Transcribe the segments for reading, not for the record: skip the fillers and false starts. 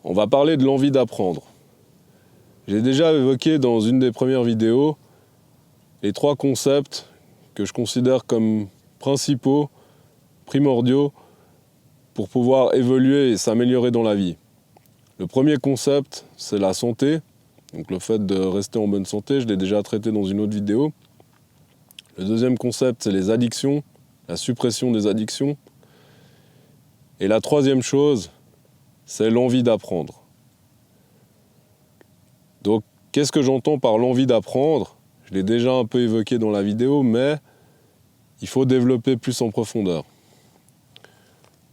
On va parler de l'envie d'apprendre. J'ai déjà évoqué dans une des premières vidéos les 3 concepts que je considère comme principaux, primordiaux, pour pouvoir évoluer et s'améliorer dans la vie. Le premier concept, c'est la santé, donc le fait de rester en bonne santé, je l'ai déjà traité dans une autre vidéo. Le deuxième concept, c'est les addictions, la suppression des addictions. Et la troisième chose, c'est l'envie d'apprendre. Donc, qu'est-ce que j'entends par l'envie d'apprendre ? Je l'ai déjà un peu évoqué dans la vidéo, mais il faut développer plus en profondeur.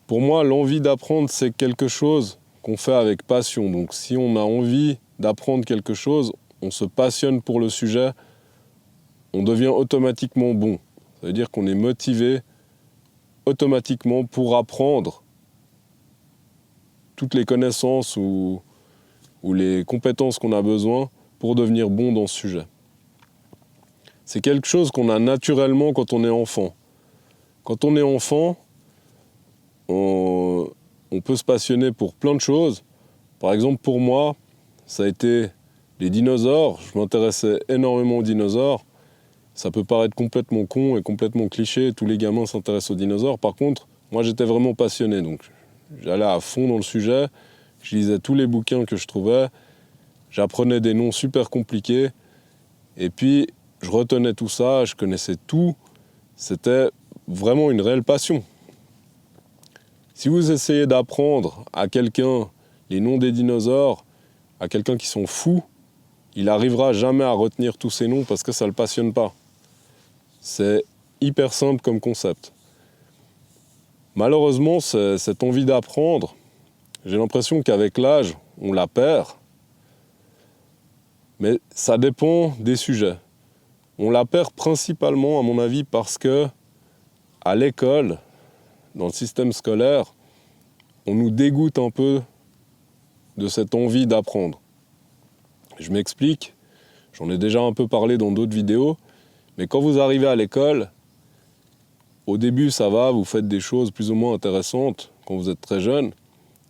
Pour moi, l'envie d'apprendre, c'est quelque chose qu'on fait avec passion. Donc, si on a envie d'apprendre quelque chose, on se passionne pour le sujet, on devient automatiquement bon. Ça veut dire qu'on est motivé automatiquement pour apprendre toutes les connaissances ou les compétences qu'on a besoin pour devenir bon dans ce sujet. C'est quelque chose qu'on a naturellement quand on est enfant. Quand on est enfant, on peut se passionner pour plein de choses. Par exemple, pour moi, ça a été les dinosaures. Je m'intéressais énormément aux dinosaures. Ça peut paraître complètement con et complètement cliché. Tous les gamins s'intéressent aux dinosaures. Par contre, moi, j'étais vraiment passionné. Donc, j'allais à fond dans le sujet. Je lisais tous les bouquins que je trouvais. J'apprenais des noms super compliqués. Et puis, je retenais tout ça. Je connaissais tout. C'était vraiment une réelle passion. Si vous essayez d'apprendre à quelqu'un les noms des dinosaures, à quelqu'un qui sont fous, il n'arrivera jamais à retenir tous ces noms parce que ça ne le passionne pas. C'est hyper simple comme concept. Malheureusement, cette envie d'apprendre, j'ai l'impression qu'avec l'âge, on la perd. Mais ça dépend des sujets. On la perd principalement, à mon avis, parce que à l'école, dans le système scolaire, on nous dégoûte un peu de cette envie d'apprendre. Je m'explique, j'en ai déjà un peu parlé dans d'autres vidéos, mais quand vous arrivez à l'école, au début ça va, vous faites des choses plus ou moins intéressantes quand vous êtes très jeune,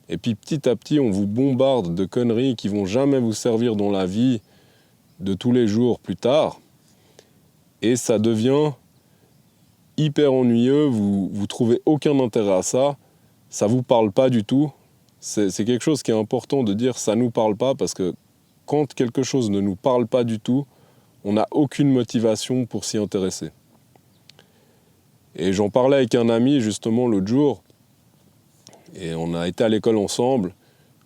et puis petit à petit on vous bombarde de conneries qui vont jamais vous servir dans la vie de tous les jours plus tard, et ça devient hyper ennuyeux, vous trouvez aucun intérêt à ça, ça vous parle pas du tout. C'est quelque chose qui est important de dire, ça nous parle pas, parce que quand quelque chose ne nous parle pas du tout, on n'a aucune motivation pour s'y intéresser. Et j'en parlais avec un ami justement l'autre jour, et on a été à l'école ensemble.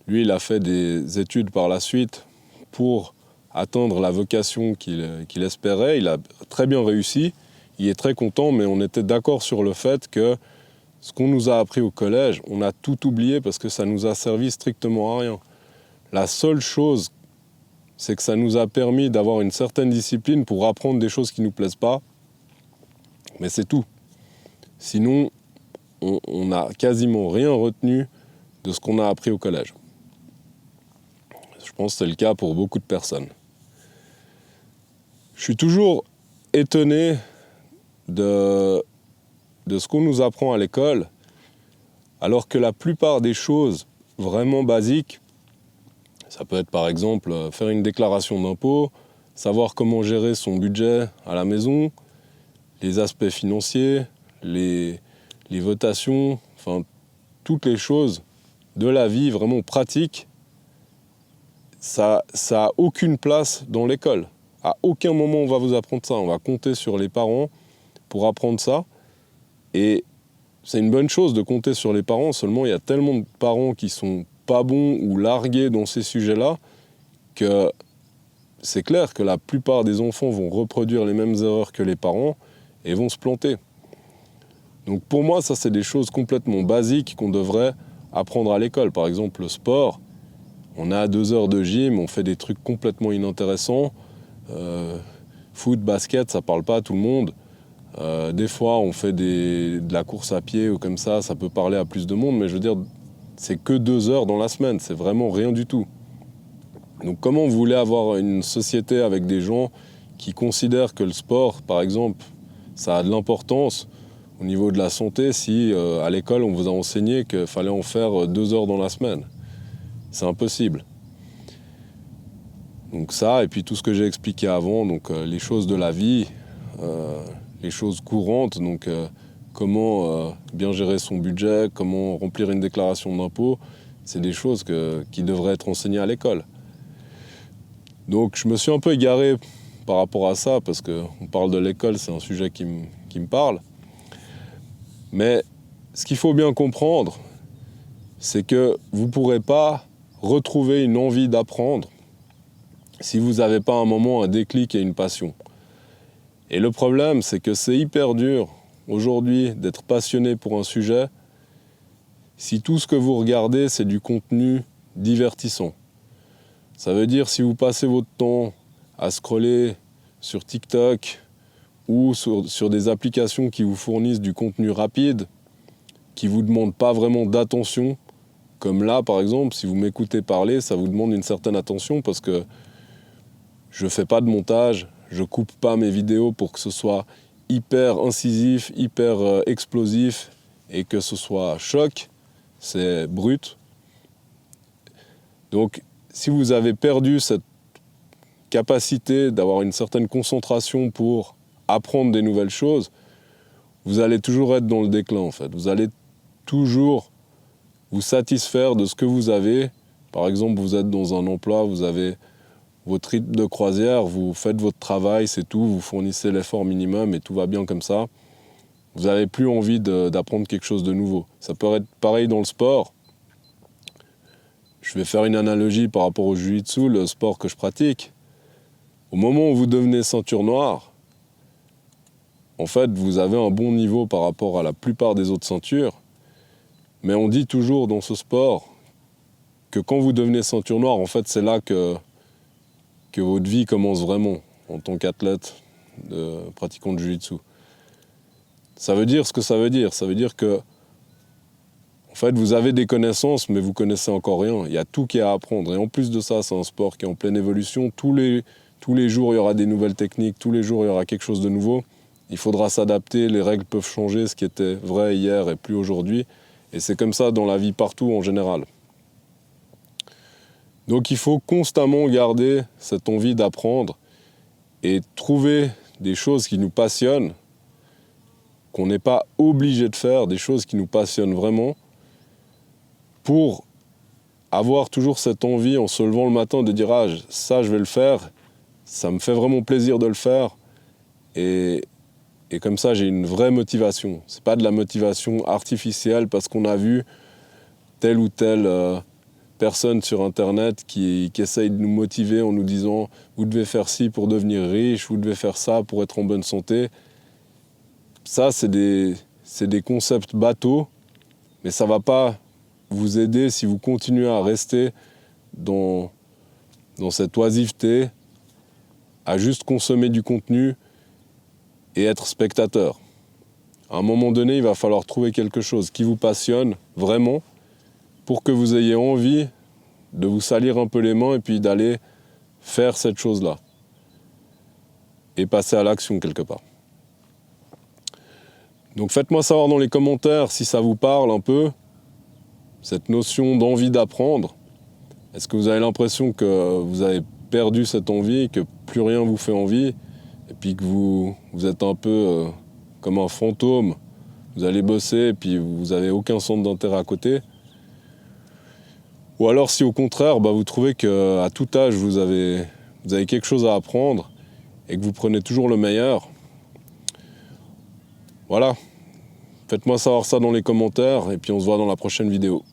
Lui, il a fait des études par la suite pour atteindre la vocation qu'il espérait. Il a très bien réussi, il est très content, mais on était d'accord sur le fait que ce qu'on nous a appris au collège, on a tout oublié parce que ça nous a servi strictement à rien. La seule chose, c'est que ça nous a permis d'avoir une certaine discipline pour apprendre des choses qui ne nous plaisent pas, mais c'est tout. Sinon, on n'a quasiment rien retenu de ce qu'on a appris au collège. Je pense que c'est le cas pour beaucoup de personnes. Je suis toujours étonné de ce qu'on nous apprend à l'école, alors que la plupart des choses vraiment basiques, ça peut être par exemple faire une déclaration d'impôt, savoir comment gérer son budget à la maison, les aspects financiers, les votations, enfin toutes les choses de la vie vraiment pratiques, ça a aucune place dans l'école. À aucun moment on va vous apprendre ça, on va compter sur les parents pour apprendre ça. Et c'est une bonne chose de compter sur les parents, seulement il y a tellement de parents qui sont pas bons ou largués dans ces sujets-là que c'est clair que la plupart des enfants vont reproduire les mêmes erreurs que les parents et vont se planter. Donc pour moi, ça c'est des choses complètement basiques qu'on devrait apprendre à l'école. Par exemple, le sport, on a 2 heures de gym, on fait des trucs complètement inintéressants. Foot, basket, ça parle pas à tout le monde. Des fois, on fait de la course à pied ou comme ça peut parler à plus de monde, mais je veux dire, c'est que 2 heures dans la semaine, c'est vraiment rien du tout. Donc comment vous voulez avoir une société avec des gens qui considèrent que le sport, par exemple, ça a de l'importance au niveau de la santé si à l'école on vous a enseigné qu'il fallait en faire 2 heures dans la semaine ? C'est impossible. Donc ça, et puis tout ce que j'ai expliqué avant, donc les choses de la vie, les choses courantes, donc comment bien gérer son budget, comment remplir une déclaration d'impôt, c'est des choses qui devraient être enseignées à l'école. Donc je me suis un peu égaré par rapport à ça, parce qu'on parle de l'école, c'est un sujet qui me parle. Mais ce qu'il faut bien comprendre, c'est que vous ne pourrez pas retrouver une envie d'apprendre si vous n'avez pas à un moment un déclic et une passion. Et le problème, c'est que c'est hyper dur aujourd'hui d'être passionné pour un sujet si tout ce que vous regardez, c'est du contenu divertissant. Ça veut dire si vous passez votre temps à scroller sur TikTok ou sur des applications qui vous fournissent du contenu rapide, qui ne vous demandent pas vraiment d'attention, comme là par exemple, si vous m'écoutez parler, ça vous demande une certaine attention parce que je ne fais pas de montage, je ne coupe pas mes vidéos pour que ce soit hyper incisif, hyper explosif et que ce soit choc, c'est brut. Donc si vous avez perdu cette capacité d'avoir une certaine concentration pour apprendre des nouvelles choses, vous allez toujours être dans le déclin en fait. Vous allez toujours vous satisfaire de ce que vous avez. Par exemple, vous êtes dans un emploi, vous avez votre rythme de croisière, vous faites votre travail, c'est tout, vous fournissez l'effort minimum et tout va bien comme ça. Vous n'avez plus envie d'apprendre quelque chose de nouveau. Ça peut être pareil dans le sport. Je vais faire une analogie par rapport au jiu-jitsu, le sport que je pratique. Au moment où vous devenez ceinture noire, en fait, vous avez un bon niveau par rapport à la plupart des autres ceintures. Mais on dit toujours dans ce sport que quand vous devenez ceinture noire, en fait, c'est là que votre vie commence vraiment en tant qu'athlète pratiquant du jiu-jitsu. Ça veut dire ce que ça veut dire. Ça veut dire que, en fait, vous avez des connaissances, mais vous connaissez encore rien. Il y a tout qui est à apprendre. Et en plus de ça, c'est un sport qui est en pleine évolution. Tous les jours, il y aura des nouvelles techniques. Tous les jours, il y aura quelque chose de nouveau. Il faudra s'adapter. Les règles peuvent changer. Ce qui était vrai hier et plus aujourd'hui. Et c'est comme ça dans la vie partout en général. Donc il faut constamment garder cette envie d'apprendre et trouver des choses qui nous passionnent, qu'on n'est pas obligé de faire, des choses qui nous passionnent vraiment, pour avoir toujours cette envie en se levant le matin de dire « Ah, ça je vais le faire, ça me fait vraiment plaisir de le faire » et comme ça j'ai une vraie motivation. Ce n'est pas de la motivation artificielle parce qu'on a vu telle ou telle personne sur Internet qui essaye de nous motiver en nous disant « Vous devez faire ci pour devenir riche, vous devez faire ça pour être en bonne santé ». Ça, c'est des concepts bateaux, mais ça ne va pas vous aider si vous continuez à rester dans cette oisiveté, à juste consommer du contenu et être spectateur. À un moment donné, il va falloir trouver quelque chose qui vous passionne vraiment pour que vous ayez envie de vous salir un peu les mains et puis d'aller faire cette chose-là et passer à l'action quelque part. Donc faites-moi savoir dans les commentaires si ça vous parle un peu, cette notion d'envie d'apprendre. Est-ce que vous avez l'impression que vous avez perdu cette envie, que plus rien vous fait envie, et puis que vous êtes un peu comme un fantôme, vous allez bosser et puis vous n'avez aucun centre d'intérêt à côté? Ou alors si au contraire, vous trouvez qu'à tout âge vous avez quelque chose à apprendre et que vous prenez toujours le meilleur, voilà, faites-moi savoir ça dans les commentaires et puis on se voit dans la prochaine vidéo.